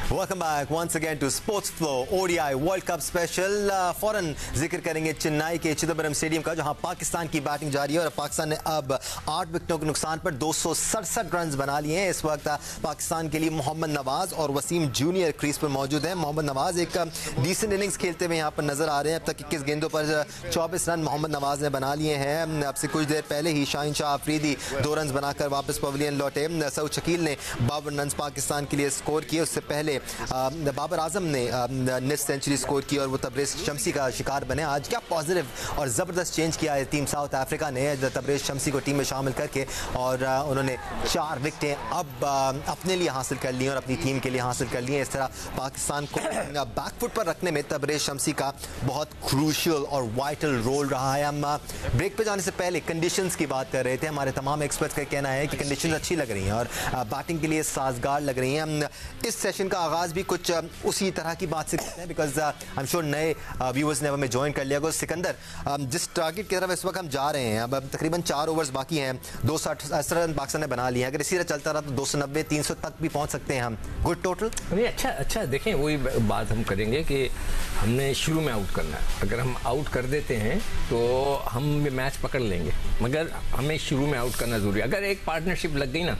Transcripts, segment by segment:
Welcome back once again to sports flow ODI world cup special. फौरन जिक्र करेंगे चेन्नई के चिदंबरम स्टेडियम का, जहां पाकिस्तान की बैटिंग जारी है और पाकिस्तान ने अब 8 विकेटों के नुकसान पर 267 रन बना लिए हैं। इस वक्त पाकिस्तान के लिए मोहम्मद नवाज और वसीम जूनियर क्रीज पर मौजूद हैं। मोहम्मद नवाज एक डिसेंट इनिंग्स खेलते हुए यहाँ पर नजर आ रहे हैं। अब तक 21 गेंदों पर 24 रन मोहम्मद नवाज ने बना लिए हैं। अब से कुछ देर पहले ही शाहीन शाह अफरीदी 2 रन बनाकर वापस पवेलियन लौटे। सऊद शकील ने 52 रन पाकिस्तान के लिए स्कोर किए। उससे पहले बाबर आजम ने निफ्ट सेंचुरी स्कोर की और वो तबरेज शमसी का शिकार बने। आज क्या पॉजिटिव और ज़बरदस्त चेंज किया है टीम साउथ अफ्रीका ने तबरेज शमसी को टीम में शामिल करके, और उन्होंने 4 विकेटें अब अपने लिए हासिल कर ली हैं और अपनी टीम के लिए हासिल कर ली हैं। इस तरह पाकिस्तान को बैकफुट पर रखने में तबरेज शमसी का बहुत क्रूशियल और वाइटल रोल रहा है। हम ब्रेक पे जाने से पहले कंडीशंस की बात कर रहे थे। हमारे तमाम एक्सपर्ट्स का कहना है कि कंडीशंस अच्छी लग रही हैं और बैटिंग के लिए साजगार लग रही हैं। इस सेशन का आगाज़ भी कुछ उसी तरह की बात से करते हैं, बिकॉज आई एम श्योर नए व्यूअर्स ने हमें ज्वाइन कर लिया। सिकंदर, जिस टारगेट की तरफ इस वक्त हम जा रहे हैं, अब तकरीबन 4 ओवर्स बाकी हैं, 260 रन पाकिस्तान ने बना लिए हैं। अगर इसी तरह चलता रहा तो 290-300 तक भी पहुंच सकते हैं हम। Good total. नहीं, अच्छा देखें, वही बात हम करेंगे कि हमने शुरू में आउट करना है। अगर हम आउट कर देते हैं तो हम मैच पकड़ लेंगे, मगर हमें शुरू में आउट करना जरूरी है। अगर एक पार्टनरशिप लग गई ना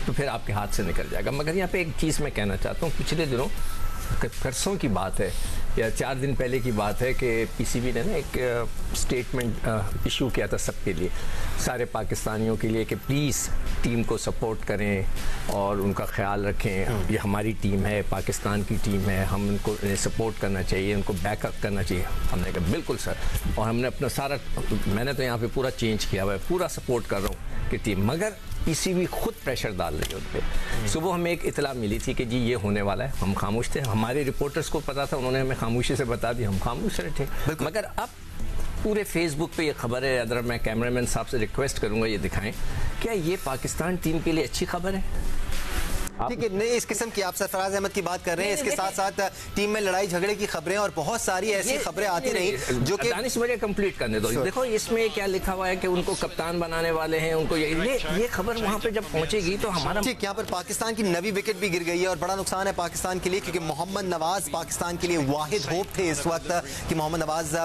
तो फिर आपके हाथ से निकल जाएगा। मगर यहाँ पे एक चीज़ मैं कहना चाहता हूँ, पिछले दिनों परसों की बात है या 4 दिन पहले की बात है कि पीसीबी ने ना एक स्टेटमेंट इशू किया था सबके लिए, सारे पाकिस्तानियों के लिए, कि प्लीज़ टीम को सपोर्ट करें और उनका ख्याल रखें। ये हमारी टीम है, पाकिस्तान की टीम है, हम उनको सपोर्ट करना चाहिए, उनको बैकअप करना चाहिए। हमने कहा बिल्कुल सर, और हमने अपना सारा, मैंने तो यहाँ पे पूरा चेंज किया हुआ है, पूरा सपोर्ट कर रहा हूँ कि टीम, मगर पीसीबी खुद प्रेशर डाल रही है उन पर। सुबह हमें एक इतला मिली थी कि जी ये होने वाला है। हम खामोश थे, हमारे रिपोर्टर्स को पता था, उन्होंने हमें खामोशी से बता दी, हम खामोश रहे थे। मगर अब पूरे फेसबुक पे ये खबर है। अगर मैं कैमरामैन साहब से रिक्वेस्ट करूंगा ये दिखाएं, क्या ये पाकिस्तान टीम के लिए अच्छी खबर है? ठीक है, नहीं, इस किस्म की आप सरफराज अहमद की बात कर रहे हैं। इसके साथ साथ टीम में लड़ाई झगड़े की खबरें और बहुत सारी ऐसी खबरें आती रही जो कि दानिश मुझे कंप्लीट करने दो। देखो इसमें क्या लिखा हुआ है कि उनको कप्तान बनाने वाले हैं, उनको ये खबर वहां पे जब पहुंचेगी तो हमारा ठीक, यहाँ पर पाकिस्तान की 9वीं विकेट भी गिर गई है और बड़ा नुकसान है पाकिस्तान के लिए, क्योंकि मोहम्मद नवाज पाकिस्तान के लिए वाहिद होप थे इस वक्त कि मोहम्मद नवाज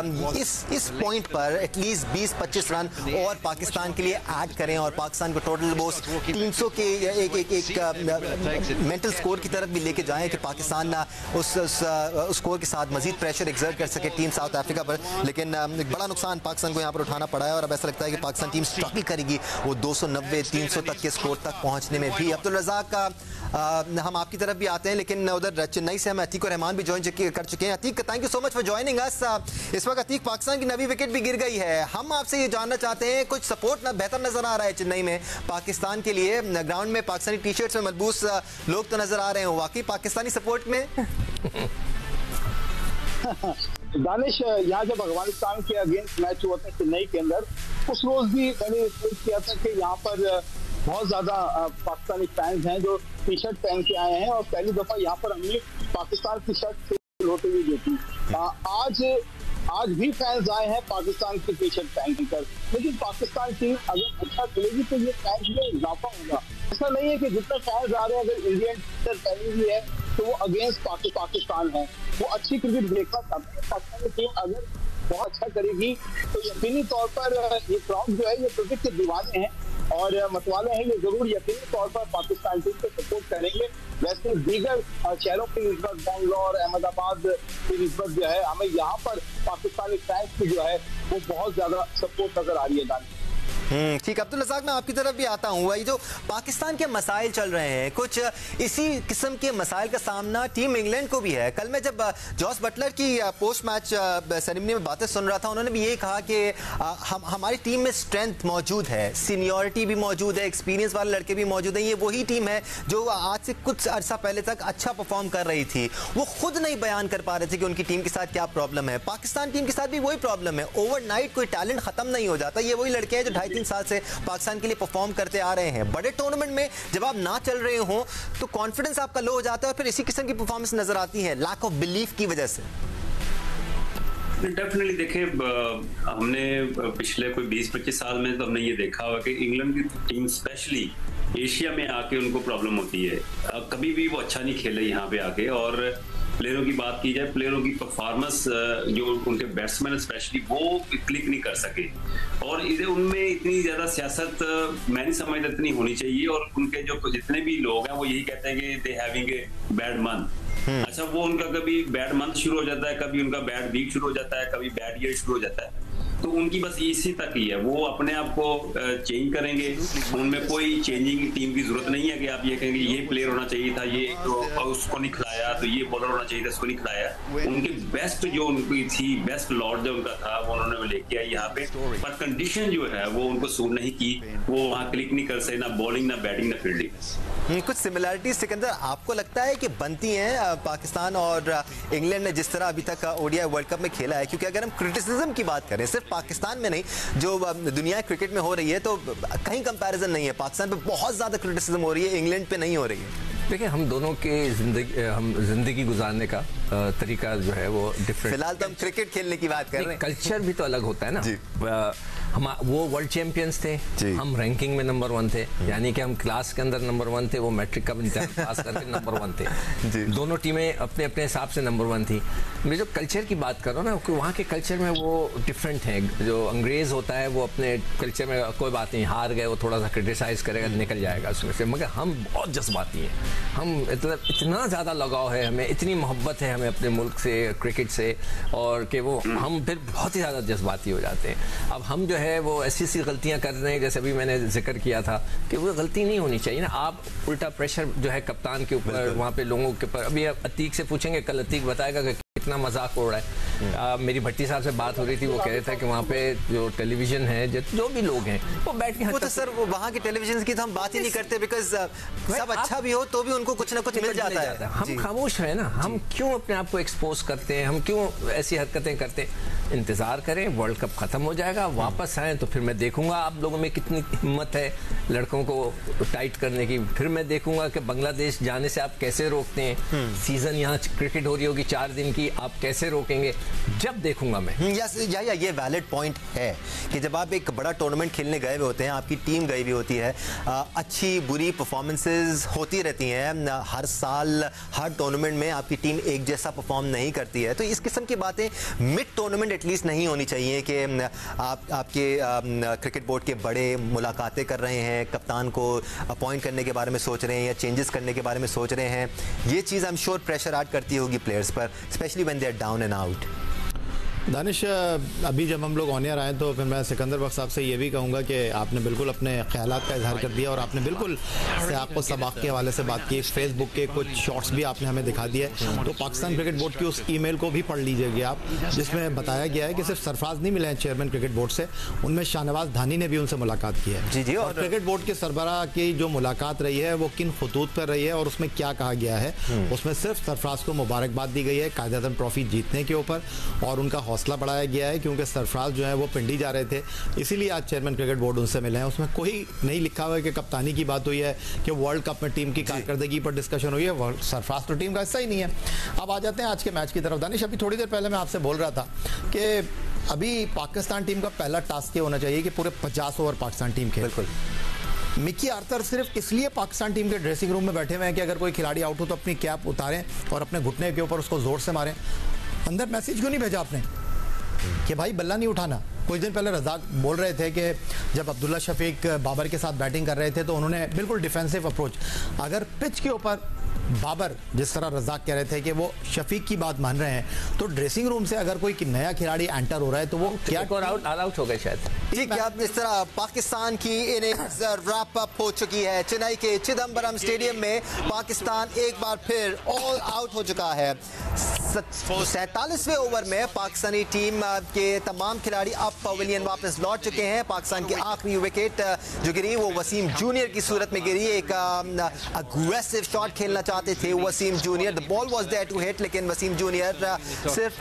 इस पॉइंट पर एटलीस्ट 20-25 रन और पाकिस्तान के लिए ऐड करें और पाकिस्तान को टोटल वो 300 के एक मेंटल स्कोर की तरफ भी लेके जाएं कि पाकिस्तान उस स्कोर के साथ मजीद प्रेशर एक्सर्ट कर सके टीम साउथ अफ्रीका पर। लेकिन बड़ा नुकसान पाकिस्तान को यहाँ पर उठाना पड़ा है और अब ऐसा लगता है कि पाकिस्तान टीम स्ट्रगल करेगी वो 290-300 तक के स्कोर तक पहुँचने में भी। अब्दुल रज़ाक का हम आपकी तरफ भी आते हैं, लेकिन उधर चेन्नई से हम अतीक और रहमान भी ज्वाइन कर चुके हैं। Atiq, thank you so much for joining us. इस वक्त अतीक, पाकिस्तान की 9वीं विकेट भी गिर गई है। हम आपसे ये जानना चाहते हैं, कुछ सपोर्ट बेहतर नजर आ रहा है चेन्नई में पाकिस्तान के लिए? ग्राउंड में पाकिस्तानी टी शर्ट्स में मलबूस लोग तो नजर आ रहे हैं, वाकई पाकिस्तानी सपोर्ट में? दानिश, यहाँ जब अफगानिस्तान के अगेंस्ट मैच हुआ था चेन्नई के अंदर, उस रोज भी मैंने रिपोर्ट किया था कि यहाँ पर बहुत ज्यादा पाकिस्तानी फैंस हैं जो टी शर्ट पहन के आए हैं और पहली दफा यहाँ पर हमने पाकिस्तान की शर्ट होते हुए देखी। आज भी फैंस आए हैं पाकिस्तान की टी शर्ट पहन कर, लेकिन पाकिस्तान टीम अगर अच्छा खेलेगी तो ये फैंस में इजाफा होगा। ऐसा नहीं है कि जितना फैंस आ रहे हैं, अगर इंडियन टी शर्ट पहनी हुई है तो वो अगेंस्ट पाकिस्तान है। वो अच्छी क्रिकेट देखना चाहते हैं। पाकिस्तानी टीम अगर बहुत अच्छा करेगी तो यकीनी तौर पर ये क्राउड जो है ये क्रिकेट के दीवाने हैं और मतवाले हैं, ये जरूर यकीनी तौर पर पाकिस्तान टीम को सपोर्ट करेंगे। वैसे दीगर शहरों की निस्बत, बेंगलोर, अहमदाबाद की निस्बत जो है, हमें यहाँ पर पाकिस्तानी फैंस की जो है वो बहुत ज्यादा सपोर्ट नजर आ रही है। ठीक, अब्दुल रज़ाक, मैं आपकी तरफ भी आता हूँ। ये जो पाकिस्तान के मसाइल चल रहे हैं, कुछ इसी किस्म के मसाइल का सामना टीम इंग्लैंड को भी है। कल मैं जब जॉस बटलर की पोस्ट मैच सेरेमनी में बातें सुन रहा था, उन्होंने भी यही कहा कि हमारी टीम में स्ट्रेंथ मौजूद है, सीनियरिटी भी मौजूद है, एक्सपीरियंस वाले लड़के भी मौजूद हैं। ये वही टीम है जो आज से कुछ अर्सा पहले तक अच्छा परफॉर्म कर रही थी। वो खुद नहीं बयान कर पा रहे थे कि उनकी टीम के साथ क्या प्रॉब्लम है। पाकिस्तान टीम के साथ भी वही प्रॉब्लम है, ओवरनाइट कोई टैलेंट खत्म नहीं हो जाता। ये वही लड़के हैं जो 2.5-3 साल से पाकिस्तान के लिए परफॉर्म करते आ रहे हैं। बड़े टूर्नामेंट में जब आप ना चल रहे हो तो कॉन्फिडेंस आपका लो हो जाता है और फिर इसी किस्म की परफॉर्मेंस नजर आती है, लैक ऑफ बिलीफ की वजह से। डेफिनेटली देखिए, हमने पिछले कोई 20-25 साल में तो हमने ये देखा हुआ कि इंग्लैंड की टीम स्पेशली एशिया में आके उनको प्रॉब्लम होती है। कभी भी वो अच्छा नहीं खेले यहाँ पे आके। और प्लेयरों की बात की जाए, प्लेयरों की परफॉर्मेंस जो उनके बैट्समैन स्पेशली वो क्लिक नहीं कर सके। और इधर उनमें इतनी ज्यादा सियासत मैं नहीं समझता इतनी होनी चाहिए। और उनके जो जितने भी लोग हैं वो यही कहते हैं कि they having a bad month. अच्छा, वो उनका कभी बैड मंथ शुरू हो जाता है, कभी उनका बैड वीक शुरू हो जाता है, कभी बैड ईयर शुरू हो जाता है। तो उनकी बस इसी तक ही है, वो अपने आप को चेंज करेंगे। उनमें कोई चेंजिंग टीम की जरूरत नहीं है कि आप ये कहेंगे ये प्लेयर होना चाहिए था, ये तो उसको नहीं खिलाया, तो ये बॉलर होना चाहिए था, उसको नहीं खिलाया। उनके बेस्ट जो उनकी थी, बेस्ट लॉर्ड जो उनका था, वो उन्होंने लेके आया यहाँ पे। पर कंडीशन जो है वो उनको सूट नहीं की, वो वहाँ क्लिक नहीं कर सके, ना बॉलिंग, ना बैटिंग, ना फील्डिंग। कुछ सिमिलरिटीज सिकंदर आपको लगता है कि बनती हैं पाकिस्तान और इंग्लैंड ने जिस तरह अभी तक ओडीआई वर्ल्ड कप में खेला है? क्योंकि अगर हम क्रिटिसिज्म की बात करें, सिर्फ पाकिस्तान में नहीं, जो दुनिया क्रिकेट में हो रही है, तो कहीं कंपैरिजन नहीं है। पाकिस्तान पे बहुत ज्यादा क्रिटिसिज्म हो रही है, इंग्लैंड पे नहीं हो रही है। देखिए, हम दोनों के जिंदगी गुजारने का तरीका जो है वो डिफरेंट। फिलहाल तो हम क्रिकेट खेलने की बात कर रहे हैं। कल्चर भी तो अलग होता है ना। हम वो वर्ल्ड चैंपियंस थे, हम रैंकिंग में नंबर 1 थे, यानी कि हम क्लास के अंदर नंबर 1 थे, वो मैट्रिक का इम्तिहान पास करके नंबर 1 थे। दोनों टीमें अपने अपने हिसाब से नंबर 1 थी। मैं जो कल्चर की बात कर रहा हूँ ना, वहाँ के कल्चर में वो डिफरेंट है। जो अंग्रेज होता है वो अपने कल्चर में कोई बात नहीं, हार गए वो थोड़ा सा क्रिटिसाइज करेगा, निकल जाएगा उसमें से। मगर हम बहुत जज्बाती हैं, हम इतना ज़्यादा लगाव है हमें, इतनी मोहब्बत है हमें अपने मुल्क से, क्रिकेट से, और कि वो हम फिर बहुत ही ज़्यादा जज्बाती हो जाते हैं। अब हम जो है वो ऐसी गलतियां कर रहे हैं, जैसे अभी मैंने जिक्र किया था कि वो गलती नहीं होनी चाहिए ना। आप उल्टा प्रेशर जो है कप्तान के ऊपर, वहाँ पे लोगों के ऊपर। अभी अतीक से पूछेंगे, कल अतीक बताएगा कि कितना मजाक उड़ रहा है। मेरी भट्टी साहब से बात हो रही थी, वो कह रहे थे कि वहाँ पे जो टेलीविजन है, जो भी लोग हैं वो बैठ के, वो तो सर वो वहाँ के टेलीविजन की तो हम बात ही नहीं करते, बिकॉज सब अच्छा भी हो तो भी उनको कुछ ना कुछ मिल जाता है। हम खामोश है ना, हम क्यों अपने आप को एक्सपोज करते हैं, हम क्यों ऐसी हरकतें करते हैं? इंतजार करें, वर्ल्ड कप खत्म हो जाएगा, वापस आए तो फिर मैं देखूंगा आप लोगों में कितनी हिम्मत है लड़कों को टाइट करने की। फिर मैं देखूंगा कि बांग्लादेश जाने से आप कैसे रोकते हैं। सीजन यहाँ क्रिकेट हो रही होगी 4 दिन की, आप कैसे रोकेंगे, जब देखूंगा मैं। ये वैलिड पॉइंट है कि जब आप एक बड़ा टूर्नामेंट खेलने गए हुए होते हैं, आपकी टीम गई हुई होती है, अच्छी बुरी परफॉर्मेंसेस होती रहती हैं हर साल, हर टूर्नामेंट में आपकी टीम एक जैसा परफॉर्म नहीं करती है। तो इस किस्म की बातें मिड टूर्नामेंट एटलीस्ट नहीं होनी चाहिए कि आपके क्रिकेट बोर्ड के बड़े मुलाकातें कर रहे हैं, कप्तान को अपॉइंट करने के बारे में सोच रहे हैं या चेंजेस करने के बारे में सोच रहे हैं। ये चीज़ I am sure pressure add करती होगी प्लेयर्स पर, especially when they are down and out. Danish, अभी जब हम लोग ऑन एयर आए तो फिर मैं सिकंदर बख्श साहब से ये भी कहूँगा कि आपने बिल्कुल अपने ख्यालात का इजहार कर दिया और आपने बिल्कुल आपको सबाक के हवाले से बात की। फेसबुक के कुछ शॉट्स भी आपने हमें दिखा दिए। तो पाकिस्तान क्रिकेट बोर्ड की उस ईमेल को भी पढ़ लीजिएगा आप, जिसमें बताया गया है कि सिर्फ सरफराज नहीं मिले हैं चेयरमैन क्रिकेट बोर्ड से, उनमें शाहनवाज धानी ने भी उनसे मुलाकात की है। जी और क्रिकेट बोर्ड के सरबराह की जो मुलाकात रही है वो किन खतूत पर रही है और उसमें क्या कहा गया है, उसमें सिर्फ सरफराज को मुबारकबाद दी गई है कायदे-ए-आज़म ट्रॉफी जीतने के ऊपर, और उनका हौसला बढ़ाया गया है क्योंकि सरफराज जो है वो पिंडी जा रहे थे, इसीलिए आज चेयरमैन क्रिकेट बोर्ड उनसे मिले हैं। उसमें कोई नहीं लिखा हुआ है कि कप्तानी की बात हुई है, कि वर्ल्ड कप में टीम की कारकर्दगी पर डिस्कशन हुई है। सरफराज तो टीम का हिस्सा ही नहीं है। अब आ जाते हैं आज के मैच की तरफ। दानिश, अभी थोड़ी देर पहले मैं आपसे बोल रहा था कि अभी पाकिस्तान टीम का पहला टास्क ये होना चाहिए कि पूरे 50 ओवर पाकिस्तान टीम खेले। बिल्कुल। मिकी आर्थर सिर्फ इसलिए पाकिस्तान टीम के ड्रेसिंग रूम में बैठे हुए हैं कि अगर कोई खिलाड़ी आउट हो तो अपनी कैप उतारें और अपने घुटने के ऊपर उसको जोर से मारें। अंदर मैसेज क्यों नहीं भेजा आपने कि भाई बल्ला नहीं उठाना? कुछ दिन पहले रज़ाक बोल रहे थे कि जब अब्दुल्ला शफीक बाबर के साथ बैटिंग कर रहे थे तो उन्होंने बिल्कुल डिफेंसिव अप्रोच। अगर पिच के ऊपर बाबर जिस तरह रज़ाक कह रहे थे कि वो शफीक की बात मान रहे हैं, तो ड्रेसिंग रूम से अगर कोई नया खिलाड़ी एंटर हो रहा है तो वो क्या आउट हो गए शायद। ठीक है, अब इस तरह पाकिस्तान की इनिंग्स रैप अप हो चुकी है। चेन्नई के चिदम्बरम स्टेडियम में पाकिस्तान एक बार फिर ऑल आउट हो चुका है। 47वें ओवर में पाकिस्तानी टीम के तमाम खिलाड़ी अब पवेलियन वापस लौट चुके हैं। पाकिस्तान की आखिरी विकेट जो गिरी वो वसीम जूनियर की सूरत में गिरी। एक अग्रेसिव शॉट खेलना चाहते थे Wasim junior, the ball was there to hit, लेकिन वसीम जूनियर सिर्फ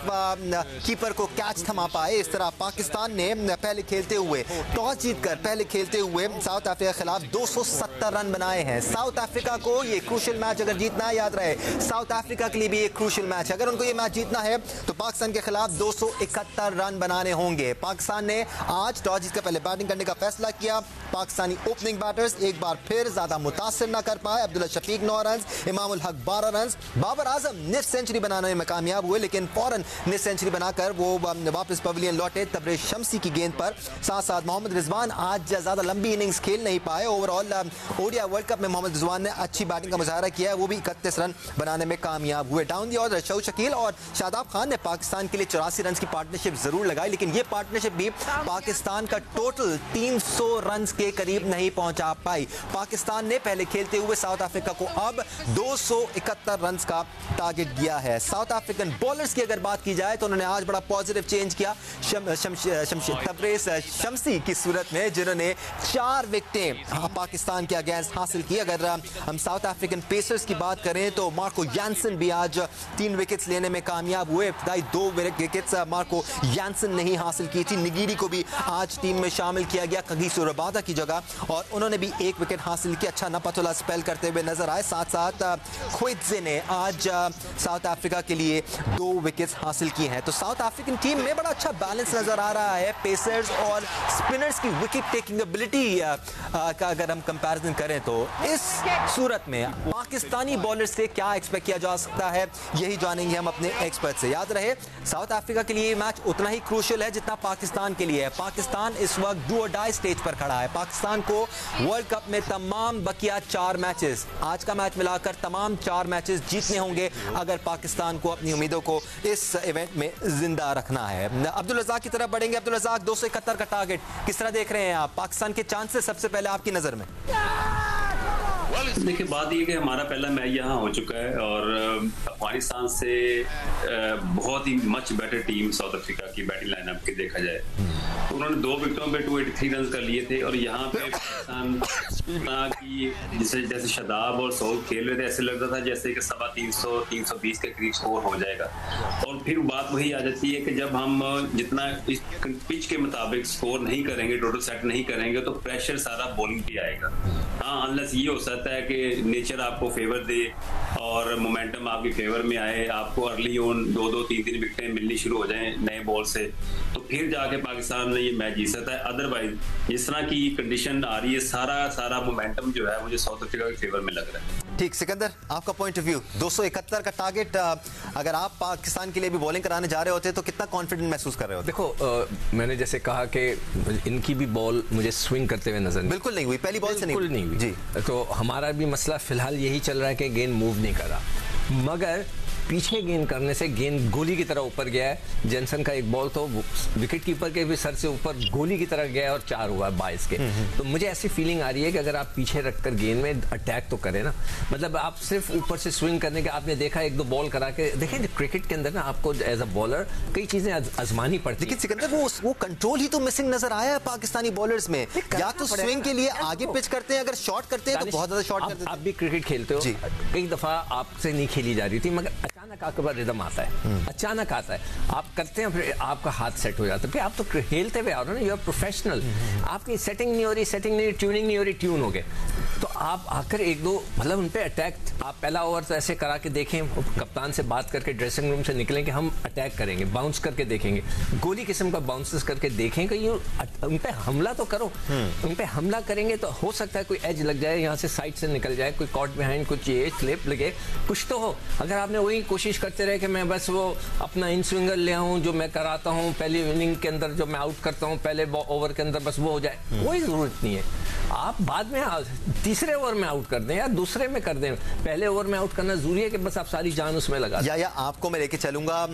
कीपर को कैच थमा पाए। इस तरह पाकिस्तान ने पहले खेलते खेलते हुए, टॉस जीतकर पहले खेलते हुए साउथ अफ्रीका के खिलाफ 270 रन बनाए हैं। साउथ अफ्रीका को ये क्रूशियल मैच अगर जीतना है, याद रहे साउथ अफ्रीका के लिए भी एक क्रूशियल मैच है। अगर उनको ये मैच जीतना है तो पाकिस्तान के खिलाफ 271 रन बनाने होंगे। पाकिस्तान ने आज टॉस जीतकर पहले बैटिंग करने का फैसला किया। पाकिस्तानी ओपनिंग बैटर्स एक बार फिर ज्यादा मुतासिर न कर पाए। Abdullah Shafiq 9 run, Imamul Haq 12 run, Babar Azam nif century बनाने में कामयाब हुए, लेकिन फौरन निफ सेंचुरी बनाकर वो वापस पवेलियन लौटे तबरेज शम्सी की गेंद पर। साथ साथ मोहम्मद रिजवान आज ज्यादा लंबी इनिंग्स खेल नहीं पाए। ओवरऑल ओडीआई वर्ल्ड कप में मोहम्मद रिजवान ने अच्छी बैटिंग का मुजाहरा किया है, वो भी 31 रन बनाने में कामयाब हुए। Down the order Shaukat Shakeel और शादाब खान ने पाकिस्तान के लिए 84 रन की पार्टनरशिप जरूर लगाई, लेकिन ये पार्टनरशिप भी पाकिस्तान का टोटल 300 रन के करीब नहीं पहुंचा पाई। पाकिस्तान ने पहले खेलते हुए साउथ अफ्रीका को अब 271 रन का टारगेट दिया है। साउथ अफ्रीकन बॉलर्स की अगर बात की जाए तो उन्होंने आज बड़ा पॉजिटिव चेंज किया तबरेज शम्सी की सूरत में, जिन्होंने 4 विकेटें पाकिस्तान के अगेंस्ट हासिल की। अगर हम साउथ अफ्रीकन पेसर्स की बात करें तो मार्को यानसन भी आज 3 विकेट्स लेने में कामयाब हुए। इब्तदाई 2 विकेट्स मार्को यानसन ने ही हासिल की थी। निगिरी को भी आज टीम में शामिल किया गया कगिसो रबादा की जगह, और उन्होंने भी 1 विकेट हासिल किया। अच्छा नपतुल्ला स्पेल करते हुए नजर आए। साथ साथ ख्वित्जे ने आज साउथ अफ्रीका के लिए 2 विकेट्स हासिल की हैं। तो साउथ अफ्रीकन टीम में बड़ा अच्छा बैलेंस नजर आ रहा है। पेसर्स और स्पिनर्स की विकेट टेकिंग एबिलिटी का अगर हम कंपैरिजन करें तो इस सूरत में पाकिस्तानी बॉलर से क्या एक्सपेक्ट किया जा सकता है, यही जानेंगे हम अपने एक्सपर्ट से। याद रहे साउथ अफ्रीका के लिए मैच उतना ही क्रूशियल है जितना पाकिस्तान के लिए है। पाकिस्तान इस वक्त डू और डाई स्टेज पर खड़ा है। पाकिस्तान को वर्ल्ड कप में तमाम बकिया 4 मैचेस, आज का मैच मिलाकर तमाम 4 मैचेस जीतने होंगे अगर पाकिस्तान को अपनी उम्मीदों को इस इवेंट में जिंदा रखना है। अब्दुल रज़ाक की तरफ बढ़ेंगे। अब्दुल रज़ाक, 271 का टारगेट किस तरह देख रहे हैं आप? पाकिस्तान के चांसेस सबसे पहले आपकी नजर में? देखिए, बात ये कि हमारा पहला मैच यहाँ हो चुका है और अफगानिस्तान से बहुत ही much better team South Africa की बैटिंग लाइनअप के देखा जाए तो उन्होंने 2 विकेटों पे 283 रन कर लिए थे। और यहाँ पे पाकिस्तान की जैसे शादाब और सऊद खेल रहे थे, ऐसे लग रहा था जैसे कि 320 के करीब स्कोर हो जाएगा। और फिर बात वही आ जाती है कि जब हम जितना इस पिच के मुताबिक स्कोर नहीं करेंगे, टोटल सेट नहीं करेंगे, तो प्रेशर सारा बॉलिंग पे आएगा। हाँ, अनलेस ये हो सकता है कि नेचर आपको फेवर दे और मोमेंटम आपके फेवर में आए, आपको अर्ली ऑन 2-2, 3-3 विकेटें मिलनी शुरू हो जाएं नए बॉल से, तो फिर जाके पाकिस्तान ने ये मैच जीत सकता है। अदरवाइज जिस तरह की कंडीशन आ रही है, सारा मोमेंटम जो है मुझे साउथ अफ्रीका के फेवर में लग रहा है। ठीक, सिकंदर, आपका पॉइंट ऑफ व्यू। 271 का टारगेट, अगर आप पाकिस्तान के लिए भी बॉलिंग कराने जा रहे होते तो कितना कॉन्फिडेंट महसूस कर रहे होते? देखो, मैंने जैसे कहा कि इनकी भी बॉल मुझे स्विंग करते हुए नजर बिल्कुल नहीं हुई, पहली बॉल से नहीं हुई जी। तो हमारा भी मसला फिलहाल यही चल रहा है कि गेंद मूव नहीं कर रहा, मगर पीछे गेंद करने से गेंद गोली की तरह ऊपर गया है। जेनसन का एक बॉल तो विकेट कीपर के भी सर से ऊपर गोली की तरह गया है और 4 हुआ 22 के। तो मुझे ऐसी फीलिंग आ रही है कि अगर आप पीछे रखकर गेंद में अटैक तो करें ना, मतलब आप सिर्फ ऊपर से स्विंग करने के, आपने देखा 1-2 बॉल करा के देखें, क्रिकेट के अंदर ना आपको एज अ बॉलर कई चीजें आजमानी पड़ती है। लेकिन सिकंदर वो कंट्रोल ही तो मिसिंग नजर आया है पाकिस्तानी बॉलर्स में। या तो स्विंग के लिए आगे पिच करते हैं, अगर शॉट करते हैं तो बहुत ज्यादा शॉट करते हैं। आप भी क्रिकेट खेलते हो, कई दफा आपसे नहीं खेली जा रही थी, मगर अचानक आपके पास रिदम आता है, अचानक आता है, आप करते हैं, फिर आपका हाथ सेट हो जाता है, फिर आप तो खेलते हुए आ रहे हो ना, यू आर प्रोफेशनल, आपकी सेटिंग नहीं हो रही, ट्यूनिंग नहीं हो रही, ट्यून हो गए, तो आप आकर 1-2 मतलब उन पे अटैक, आप पहला ओवर तो ऐसे करा के देखें, कप्तान से बात करके ड्रेसिंग रूम से निकलें कि हम अटैक करेंगे, बाउंस करके देखेंगे, गोली किस्म का बाउंसेस करके देखें कि उन पे हमला तो करो, उन पे हमला करेंगे तो हो सकता है कोई एज लग जाए, यहाँ से साइड से निकल जाए, कोई कॉट बिहाइंड, कुछ ये स्लिप लगे, कुछ तो हो। अगर आपने वही कोशिश करते रहे कि मैं बस वो अपना इन स्विंगर ले आऊं जो मैं कराता हूं पहली इनिंग के अंदर, जो मैं आउट करता हूं पहले ओवर के अंदर, बस वो हो जाए, कोई जरूरत नहीं है। आप बाद में तीसरे ओवर में आउट कर दें या दूसरे में कर दें, पहले ओवर में आउट करना जरूरी है कि बस आप सारी जान उसमें लगा दें। या आपको मैं लेके चलूंगा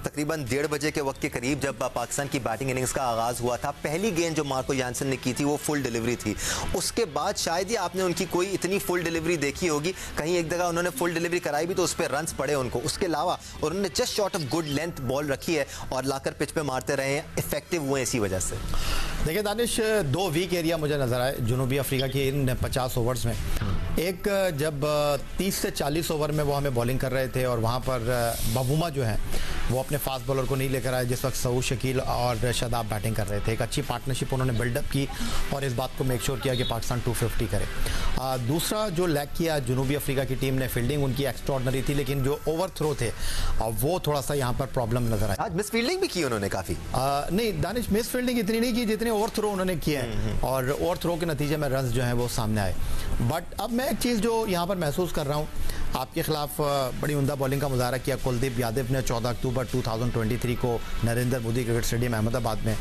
तकरीबन 1:30 बजे के वक्त के करीब, जब पाकिस्तान की बैटिंग इनिंग्स का आगाज हुआ था, पहली गेंद जो मार्को यानसन ने की थी वो फुल डिलीवरी थी। उसके बाद शायद ही आपने उनकी कोई इतनी फुल डिलीवरी देखी होगी, कहीं एक जगह उन्होंने फुल डिलीवरी कराई भी तो उस पर रन्स पड़े उनको, उसके अलावा उन्होंने just short of good length ball रखी है और लाकर पिच पे मारते रहे हैं, इफेक्टिव हुए इसी वजह से। देखिए दानिश, 2 वीक एरिया मुझे नजर आए जुनूबी अफ्रीका के इन 50 ओवर्स में। एक जब 30 से 40 ओवर में वो हमें बॉलिंग कर रहे थे और वहाँ पर बबूमा जो है वो अपने फास्ट बॉलर को नहीं लेकर आए, जिस वक्त सऊद शकील और शादाब बैटिंग कर रहे थे। एक अच्छी पार्टनरशिप उन्होंने बिल्डअप की और इस बात को मेक श्योर किया कि पाकिस्तान 250 करे। दूसरा जो लैग किया जनूबी अफ्रीका की टीम ने, फील्डिंग उनकी एक्स्ट्राऑर्डिनरी थी, लेकिन जो ओवर थ्रो थे वो थोड़ा सा यहाँ पर प्रॉब्लम नजर आया। आज मिस फील्डिंग भी की उन्होंने काफी। नहीं दानिश, मिस फील्डिंग इतनी नहीं की जितने ओवर थ्रो उन्होंने किए हैं और ओवर थ्रो के नतीजे में रन्स जो हैं वो सामने आए। बट अब मैं एक चीज़ जो यहाँ पर महसूस कर रहा हूँ, आपके खिलाफ बड़ी उम्दा बॉलिंग का मुजाहरा किया कुलदीप यादव ने 14 अक्टूबर 2023 को नरेंद्र मोदी क्रिकेट स्टेडियम अहमदाबाद में।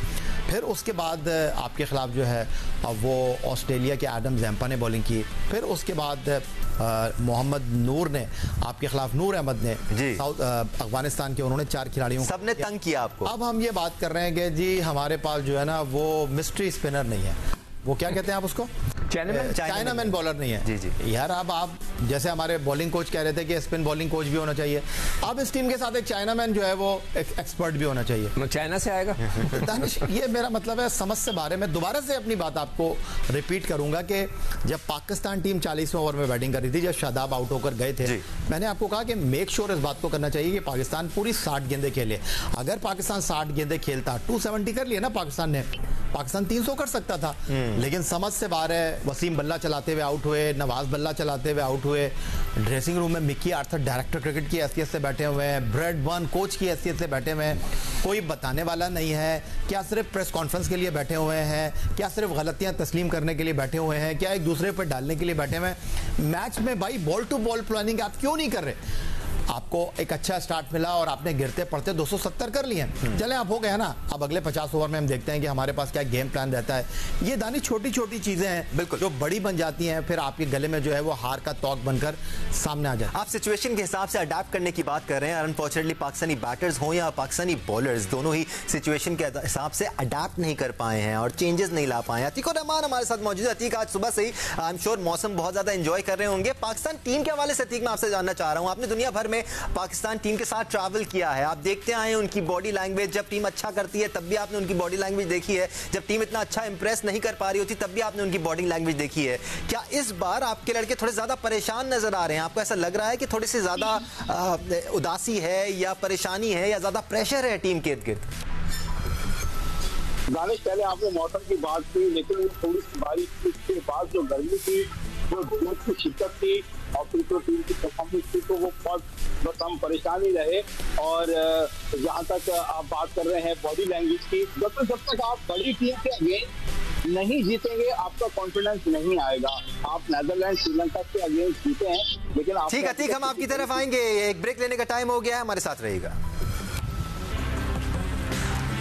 फिर उसके बाद आपके खिलाफ जो है वो ऑस्ट्रेलिया के एडम जैम्पा ने बॉलिंग की। फिर उसके बाद मोहम्मद नूर ने आपके खिलाफ, नूर अहमद ने साउथ अफगानिस्तान के, उन्होंने 4 खिलाड़ियों सबने तंग किया आपको। अब हम ये बात कर रहे हैं कि जी हमारे पास जो है ना वो मिस्ट्री स्पिनर नहीं है, वो क्या कहते हैं आप उसको, चाइनामैन बॉलर नहीं है। जी जी यार अब आप जैसे हमारे बॉलिंग कोच कह रहे थे कि स्पिन बॉलिंग कोच भी होना चाहिए, अब इस टीम के साथ एक चाइनामैन जो है वो एक एक्सपर्ट भी होना चाहिए। चाइना से आएगा दानिश, ये मेरा मतलब है समझ से बारे में। दोबारा से अपनी बात आपको रिपीट करूंगा कि जब पाकिस्तान टीम 40वें ओवर में बैटिंग कर रही थी, जब शादाब आउट होकर गए थे, मैंने आपको कहा कि मेक श्योर इस बात को करना चाहिए कि पाकिस्तान पूरी 60 गेंदें खेले। अगर पाकिस्तान 60 गेंदें खेलता, 270 कर लिया ना पाकिस्तान ने, पाकिस्तान 300 कर सकता था, लेकिन समझ से बाहर है। वसीम बल्ला चलाते हुए आउट हुए, नवाज बल्ला चलाते हुए आउट हुए, ड्रेसिंग रूम में मिकी आर्थर डायरेक्टर क्रिकेट की हैसियत से बैठे हुए हैं, ब्रेड बर्न कोच की हैसियत से बैठे हुए हैं, कोई बताने वाला नहीं है। क्या सिर्फ प्रेस कॉन्फ्रेंस के लिए बैठे हुए हैं, क्या सिर्फ गलतियां तस्लीम करने के लिए बैठे हुए हैं, क्या एक दूसरे पर डालने के लिए बैठे हुए हैं? मैच में भाई बॉल टू बॉल प्लानिंग आप क्यों नहीं कर रहे? आपको एक अच्छा स्टार्ट मिला और आपने गिरते पड़ते 270 कर लिए, चले आप हो गया ना। अब अगले 50 ओवर में हम देखते हैं कि हमारे पास क्या गेम प्लान रहता है। ये दानी छोटी छोटी चीजें हैं बिल्कुल जो बड़ी बन जाती हैं, फिर आपके गले में जो है वो हार का तौक बनकर सामने आ जाए। आप सिचुएशन के हिसाब से अडेप्ट करने की बात कर रहे हैं। अनफॉर्चुनेटली पाकिस्तानी बैटर्स हो या पाकिस्तानी बॉलर्स, दोनों ही सिचुएशन के हिसाब से अडेप्ट नहीं कर पाए हैं और चेंजेस नहीं ला पाए हैं। अतीक और रहमान हमारे साथ मौजूद है। अतीक, आज सुबह से ही आई एम श्योर मौसम बहुत ज्यादा एंजॉय कर रहे होंगे। पाकिस्तान टीम के हवाले से अतीक मैं आपसे जानना चाह रहा हूं, आपने दुनिया भर में पाकिस्तान टीम के साथ ट्रैवल किया है, आप देखते आए हैं उनकी बॉडी लैंग्वेज। जब टीम अच्छा करती है तब भी आपने उनकी बॉडी लैंग्वेज देखी है, जब टीम इतना अच्छा इंप्रेस नहीं कर पा रही होती तब भी आपने उनकी बॉडी लैंग्वेज देखी है। क्या इस बार आपके लड़के थोड़े ज्यादा परेशान नजर आ रहे हैं? आपको ऐसा लग रहा है कि थोड़ी सी ज्यादा उदासी है या परेशानी है या ज्यादा प्रेशर है टीम के इर्द गिर्द? दानिश, पहले आपने मौसम की बात की, लेकिन थोड़ी सी बारिश के बाद जो गर्मी थी, जो धूप की शिद्दत थी और फिर जो टीम की परफॉर्मेंस थी, तो वो बहुत बस हम परेशान ही रहे। और जहाँ तक आप बात कर रहे हैं बॉडी लैंग्वेज की, जब तक आप बड़ी टीम के अगेंस्ट नहीं जीतेंगे आपका कॉन्फिडेंस नहीं आएगा। आप नेदरलैंड, श्रीलंका के अगेंस्ट जीते हैं, लेकिन ठीक, हम आपकी तरफ आएंगे। एक ब्रेक लेने का टाइम हो गया है, हमारे साथ रहिएगा।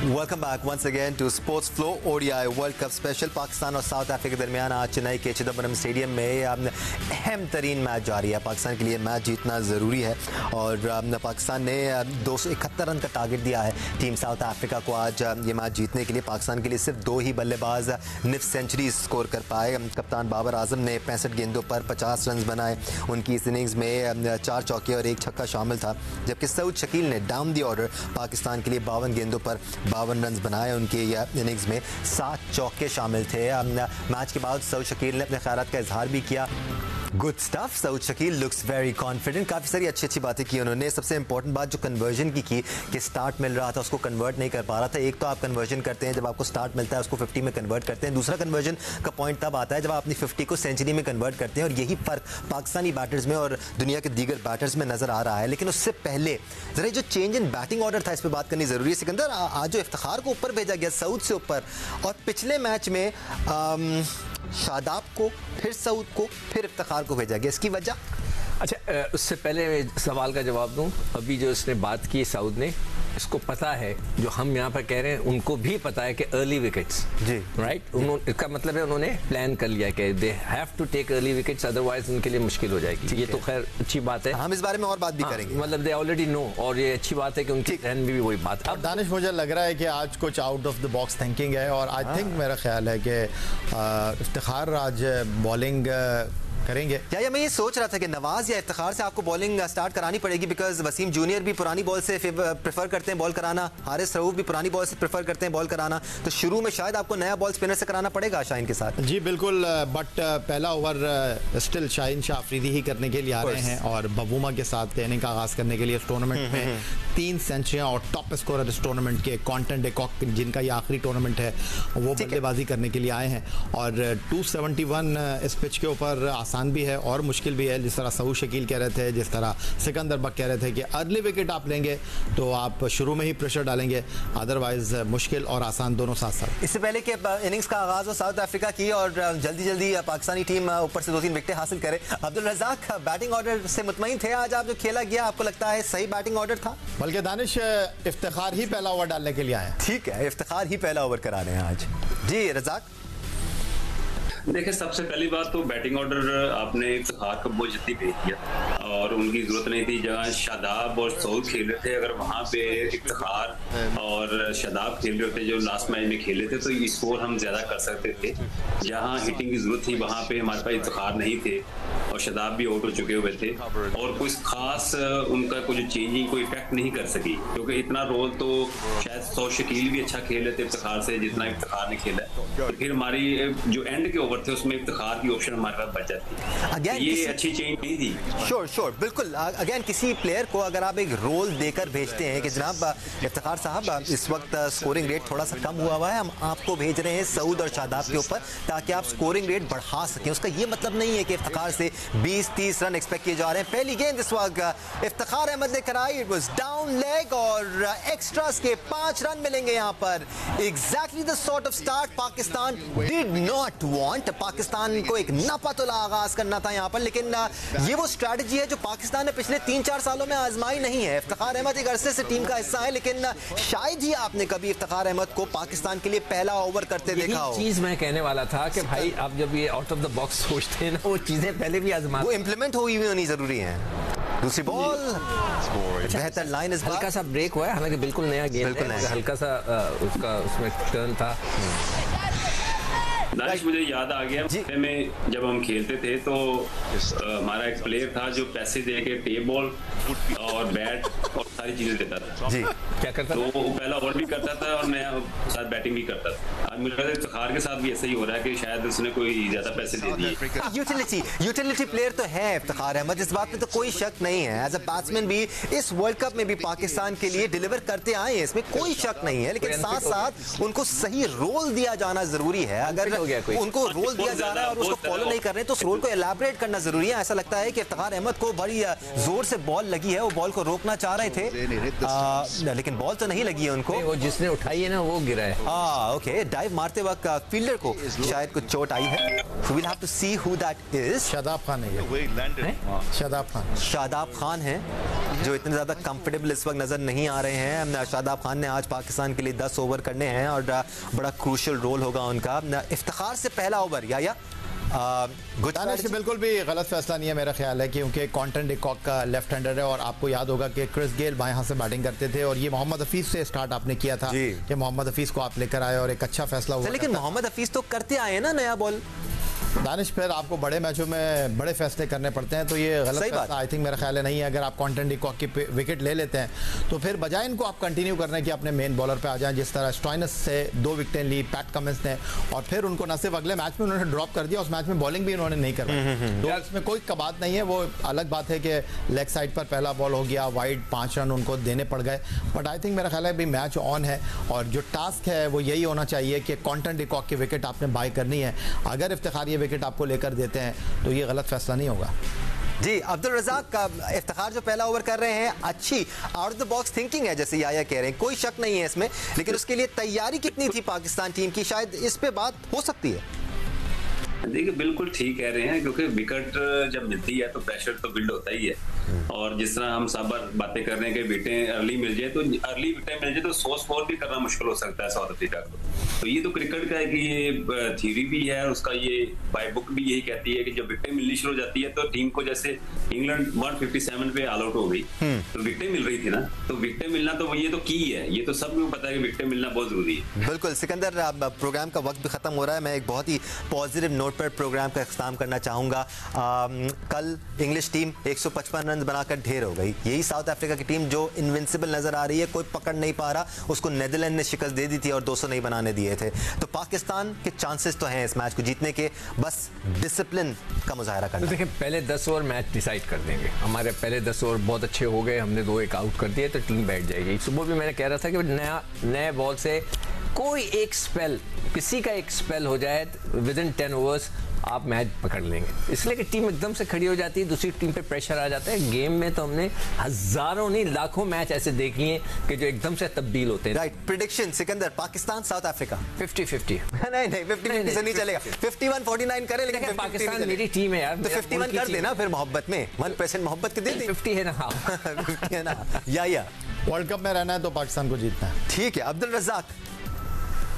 Welcome back once again to sports flow ODI world cup special. Pakistan और साउथ अफ्रीका के दरमियान आज चेन्नई के चिदम्बरम स्टेडियम में अहम तरीन मैच जारी है। पाकिस्तान के लिए मैच जीतना ज़रूरी है और पाकिस्तान ने 271 रन का टारगेट दिया है टीम साउथ अफ्रीका को आज ये मैच जीतने के लिए। पाकिस्तान के लिए सिर्फ 2 ही बल्लेबाज निफ सेंचुरी स्कोर कर पाए। कप्तान बाबर आजम ने 65 गेंदों पर 50 रन बनाए। उनकी इस इनिंग्स में 4 चौके और 1 छक्का शामिल था, जबकि सऊद शकील ने डाउन द ऑर्डर पाकिस्तान के लिए 52 गेंदों पर 52 रन बनाए। उनके इनिंग्स में 7 चौके शामिल थे। मैच के बाद सऊद शकील ने अपने ख्यालात का इजहार भी किया। Good stuff, Saud Shakeel looks very confident. काफ़ी सारी अच्छी बातें की उन्होंने। सबसे इंपॉर्टेंट बात जो कन्वर्जन की कि स्टार्ट मिल रहा था उसको कन्वर्ट नहीं कर पा रहा था। एक तो आप कन्वर्जन करते हैं जब आपको स्टार्ट मिलता है, उसको 50 में कन्वर्ट करते हैं। दूसरा कन्वर्जन का पॉइंट तब आता है जब आप अपनी 50 को सेंचुरी में कन्वर्ट करते हैं, और यही फ़र्क पाकिस्तानी बैटर्स में और दुनिया के दीगर बैटर्स में नज़र आ रहा है। लेकिन उससे पहले ज़रा जो चेंज इन बैटिंग ऑर्डर था इस पर बात करनी ज़रूरी है। सिकंदर, आज जो इफ्तिखार को ऊपर भेजा गया सऊद से ऊपर, और पिछले मैच में शादाब को, फिर सऊद को, फिर इफ्तिखार को भेजा गया, इसकी वजह? अच्छा, उससे पहले सवाल का जवाब दूं। अभी जो इसने बात की सऊद ने, इसको पता है जो हम यहाँ पर कह रहे हैं, उनको भी पता है कि अर्ली विकेट्स, जी राइट, इसका मतलब है उन्होंने प्लान कर लिया कि they have to take early wickets, otherwise उनके लिए मुश्किल हो जाएगी। ये तो खैर अच्छी बात है, हम इस बारे में और बात भी करेंगे। मतलब दे ऑलरेडी नो, और ये अच्छी बात है कि उनकी प्लान में भी वही बात है। अब दानिश, मुझे लग रहा है कि आज कुछ out of the box thinking है, और आई थिंक मेरा ख्याल है कि इफ्तिखार आज बॉलिंग करेंगे। या मैं ये सोच रहा था कि नवाज या इफ्तिखार से आपको बॉलिंग स्टार्ट करानी पड़ेगी, बिकॉज वसीम जूनियर भी पुरानी बॉल से प्रेफर करते हैं बॉल कराना, हारिस रऊफ भी पुरानी बॉल से प्रेफर करते हैं बॉल कराना, तो शुरू में शायद आपको नया बॉल स्पिनर से कराना पड़ेगा शाहीन के साथ। जी बिल्कुल, बट पहला ओवर स्टिल शाहीन शाह अफरीदी ही करने के लिए आ रहे हैं और बबूमा के साथ इनिंग का आगाज करने के लिए इस टूर्नामेंट में 3 सेंचुरियां और टॉप स्कोरर इस टूर्नामेंट के कॉन्टेंट डिकॉक, जिनका ये आखिरी टूर्नामेंट है, वो बल्लेबाजी करने के लिए आए हैं। और 271 इस पिच के ऊपर आसान भी है और मुश्किल भी है, जिस तरह सऊद शकील कह रहे थे, जिस तरह सिकंदर बक कह रहे थे कि अर्ली विकेट आप लेंगे तो आप शुरू में ही प्रेशर डालेंगे, अदरवाइज मुश्किल और आसान दोनों साथ साथ। इससे पहले कि इनिंग्स का आगाज हो साउथ अफ्रीका की और जल्दी जल्दी पाकिस्तानी टीम ऊपर से 2-3 विकेटें हासिल करे, अब्दुल रज़ाक बैटिंग ऑर्डर से मुतमईन थे आज आप? जो खेला गया आपको लगता है सही बैटिंग ऑर्डर था? बल्कि दानिश इफ्तिखार ही पहला ओवर डालने के लिए आए। ठीक है, इफ्तिखार ही पहला ओवर करा रहे हैं आज। जी रज़ाक, देखिए सबसे पहली बात तो बैटिंग ऑर्डर आपने इफ्तिखार को बहुत जल्दी भेज दिया और उनकी जरूरत नहीं थी। जहाँ शादाब और सऊद खेल रहे थे, अगर वहाँ पे इफ्तिखार और शादाब खेल रहे थे जो लास्ट मैच में खेले थे, तो ये स्कोर हम ज्यादा कर सकते थे। जहाँ हिटिंग की जरूरत थी वहाँ पे हमारे पास इफ्तिखार नहीं थे और शादाब भी आउट हो चुके हुए थे और कुछ खास उनका कुछ चेंजिंग कोई इफेक्ट नहीं कर सकी, क्योंकि इतना रोल तो शायद सऊद शकील भी अच्छा खेल रहे थे इफ्तिखार से जितना इफ्तिखार ने खेला। तो फिर हमारी जो एंड के ओवर थे उसमें इफ्तिखार की ऑप्शन हमारे पास बच जाती है। ये अच्छी चेंज नहीं थी। श्योर बिल्कुल। अगेन किसी प्लेयर को अगर आप एक रोल देकर भेजते हैं कि जनाब इफ्तिखार साहब इस वक्त स्कोरिंग रेट थोड़ा सा कम हुआ है, हम आपको भेज रहे हैं सऊद और शादाब के ऊपर ताकि आप स्कोरिंग रेट बढ़ा सकें, उसका ये मतलब नहीं है कि इफ्तिखार से 20-30 रन एक्सपेक्ट किए जा रहे हैं। पहली गेंद इस वक्त इफ्तिखार अहमद ने कराई, इट वाज डाउन लेग और एक्स्ट्रास के 5 रन मिलेंगे यहां पर। Exactly the sort of start Pakistan did not want. Pakistan को एक नापातुला आगाज करना था यहां पर, लेकिन ये वो स्ट्रैटेजी है जो पाकिस्तान ने पिछले 3-4 सालों में आजमाई नहीं है। इफ्तिखार अहमद एक अरसे से टीम का हिस्सा है, लेकिन शायद ही आपने कभी इफ्तिखार अहमद को पाकिस्तान के लिए पहला ओवर करते देखा हो। चीज मैं कहने वाला था कि भाई आप जब ये आउट ऑफ द बॉक्स सोचते हैं ना, वो चीजें पहले भी आजमा, वो इम्प्लीमेंट हुई होनी जरूरी है। दूसरी बॉल बेहतर लाइन, इस हल्का सा ब्रेक हुआ है, हालांकि बिल्कुल नया गेम है, हल्का सा उसका उसमें टर्न था। दानिश मुझे याद आ गया में जब हम खेलते थे तो हमारा एक प्लेयर था जो पैसे दे के टेप बॉल और बैट और सारी चीजें देता था। जी क्या करता तो वो पहला ओवर भी करता था और नया साथ बैटिंग भी करता था। आज मुझे लगता है इफ्तिखार के साथ भी ऐसा ही हो रहा है कि शायद उसने कोई ज्यादा पैसे दे दिए। यूटिलिटी प्लेयर तो है इफ्तिखार अहमद, इस बात में तो कोई शक नहीं है। एज अ बैट्समैन भी इस वर्ल्ड कप में भी पाकिस्तान के लिए डिलीवर करते आए हैं, इसमें कोई शक नहीं है, लेकिन साथ साथ उनको सही रोल दिया जाना जरूरी है। अगर उनको रोल दिया जा रहा है और उसको फॉलो नहीं कर रहे तो उस रोल को एलैबोरेट करना जरूरी है। ऐसा लगता है कि इफ्तिखार अहमद को बड़ी जोर से बॉल लगी है, वो बॉल को रोकना चाह रहे थे लेकिन बॉल तो नहीं लगी है उनको। वो जिसने उठाई है ना वो गिरा है। ओके, डाइव मारते वक्त फील्डर को शायद कुछ चोट आई है। So we'll have to see who that is. Shadab Khan है, शादाब खान है जो इतने ज्यादा कंफर्टेबल इस वक्त नजर नहीं आ रहे हैं। शादाब खान ने आज पाकिस्तान के लिए 10 ओवर करने हैं और बड़ा क्रूशियल रोल होगा उनका। इफ्तिखार से पहला ओवर या बिल्कुल भी गलत फैसला नहीं है मेरा ख्याल है, क्योंकि कॉन्टेंट डिकॉक का लेफ्ट हैंडर है और आपको याद होगा कि क्रिस गेल बाएं हाथ से बैटिंग करते थे और ये मोहम्मद हफीज से स्टार्ट आपने किया था कि मोहम्मद हफीज को आप लेकर आए और एक अच्छा फैसला हुआ। लेकिन मोहम्मद हफीज तो करते आए ना नया बॉल। दानिश फिर आपको बड़े मैचों में बड़े फैसले करने पड़ते हैं, तो ये गलत फैसला आई थिंक मेरा ख्याल है नहीं है। अगर आप कॉन्टेंट डिकॉक की विकेट ले लेते हैं तो फिर बजाय इनको आप कंटिन्यू करने की अपने मेन बॉलर पे आ जाएं, जिस तरह स्टॉइनस से 2 विकेटें ली पैट कमिंस ने और फिर उनको न सिर्फ अगले मैच में उन्होंने ड्रॉप कर दिया, उस मैच में बॉलिंग भी उन्होंने नहीं करवाई। तो इसमें कोई कबात नहीं है। वो अलग बात है कि लेग साइड पर पहला बॉल हो गया, वाइड 5 रन उनको देने पड़ गए, बट आई थिंक मेरा ख्याल है अभी मैच ऑन है और जो टास्क है वो यही होना चाहिए कि कॉन्टेंट डिकॉक की विकेट आपने बाय करनी है। अगर इफ्तिखार ये विकेट आपको लेकर देते हैं तो ये गलत फैसला नहीं होगा। जी अब्दुल रज़ाक का इफ्तिखार जो पहला ओवर कर रहे हैं, अच्छी out of the box thinking है जैसे याया कह रहे हैं, कोई शक नहीं है इसमें, लेकिन उसके लिए तैयारी कितनी थी पाकिस्तान टीम की, शायद इस पे बात हो सकती है। देखिए बिल्कुल ठीक कह रहे हैं, क्योंकि विकेट जब मिलती है तो प्रेशर तो बिल्ड होता ही है और जिस तरह हम सब बातें कर रहे हैं कि विकेटें अर्ली मिल जाए, तो अर्ली विकेटें मिल जाए तो 100 स्कोर भी करना मुश्किल हो सकता है साउथ अफ्रीका को। तो ये तो क्रिकेट का है कि ये थ्योरी भी है, उसका ये बाय बुक भी यही कहती है कि जब विकेटें मिलनी शुरू हो जाती है तो टीम को, जैसे इंग्लैंड 157 पे ऑल आउट हो गई तो विकेटें मिल रही थी ना, तो विकेटें मिलना तो ये तो की है, ये तो सबको पता है कि विकेटें मिलना बहुत जरूरी है। बिल्कुल सिकंदर, प्रोग्राम का वक्त भी खत्म हो रहा है। मैं एक बहुत ही पॉजिटिव नोट पर प्रोग्राम का इख्तिताम करना चाहूंगा। कल इंग्लिश टीम 155 रन बनाकर ढेर हो गई। यही साउथ अफ्रीका की टीम जो इनविंसिबल नजर आ रही है, कोई पकड़ नहीं पा रहा, उसको नीदरलैंड ने शिकस्त दे दी थी और 200 नहीं बनाने दिए थे। तो पाकिस्तान के चांसेस तो हैं इस मैच को जीतने के, बस डिसिप्लिन का मुजाहरा करना। तो देखिए, पहले 10 ओवर मैच डिसाइड कर देंगे। हमारे पहले 10 ओवर बहुत अच्छे हो गए, हमने 2-1 आउट कर दिए तो टीम बैठ जाएगी। सुबह भी मैंने कह रहा था कि नए बॉल से कोई एक स्पेल, किसी का एक स्पेल हो जाए विद इन 10 ओवर्स आप मैच पकड़ लेंगे, इसलिए कि टीम एकदम से खड़ी हो जाती है, दूसरी टीम पे प्रेशर आ जाता है। गेम में तो हमने हजारों नहीं लाखों मैच ऐसे देख लिए कि जो एकदम से तब्दील होते हैं। Right, prediction Sikandar, Pakistan south Africa 50-50। नहीं 50-50 से नहीं चलेगा, 51-49 करे, लेकिन पाकिस्तान मेरी टीम है यार, तो 51 कर देना फिर मोहब्बत में, 1% मोहब्बत के दे दे। 50 है ना, हाँ 50 है ना, या वर्ल्ड कप में रहना है तो पाकिस्तान को जीतना है। ठीक है। अब्दुल रज़ाक,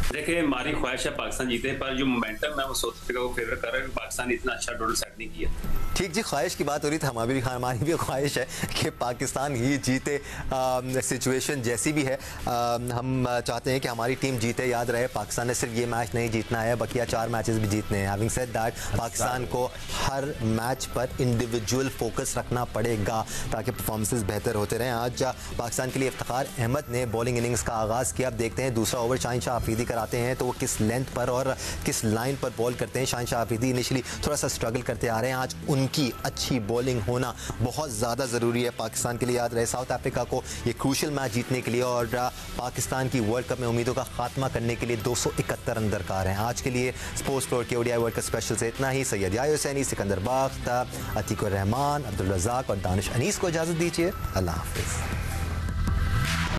देखिए हमारी ख्वाहिश है पाकिस्तान जीते, पर जो मोमेंटम है वो साउथ अफ्रीका को फेवर कर रहा है, पाकिस्तान इतना अच्छा टोटल सेट नहीं किया। ठीक जी, ख्वाहिश की बात हो रही थी, हमारी भी ख्वाहिश है कि पाकिस्तान ही जीते। सिचुएशन जैसी भी है, हम चाहते हैं कि हमारी टीम जीते। याद रहे, पाकिस्तान ने सिर्फ ये मैच नहीं जीतना है, बकिया 4 मैचेस भी जीतने हैं। हैविंग सेड दैट, पाकिस्तान को हर मैच पर इंडिविजुअल फोकस रखना पड़ेगा ताकि परफॉर्मेंसेस बेहतर होते रहें। आज पाकिस्तान के लिए इफ्तिखार अहमद ने बॉलिंग इनिंग्स का आगाज़ किया। अब देखते हैं दूसरा ओवर शाहीन शाह अफरीदी कराते हैं तो वो किस लेंथ पर और किस लाइन पर बॉल करते हैं। शाहीन शाह अफरीदी इनिशियली थोड़ा सा स्ट्रगल करते आ रहे हैं, आज उनकी अच्छी बॉलिंग होना बहुत ज़्यादा ज़रूरी है पाकिस्तान के लिए। याद रहे, साउथ अफ्रीका को ये क्रूशल मैच जीतने के लिए और पाकिस्तान की वर्ल्ड कप में उम्मीदों का खात्मा करने के लिए 271 रन दरकार हैं। आज के लिए स्पोर्ट्स फ्लोर के ओडीआई वर्ल्ड कप स्पेशल से इतना ही। सैयद याह्या हुसैनी, सिकंदर बाख्त, अतीकुर रहमान, अब्दुल रज़ाक और दानिश अनीस को इजाज़त दीजिए। अल्लाह हाफिज़।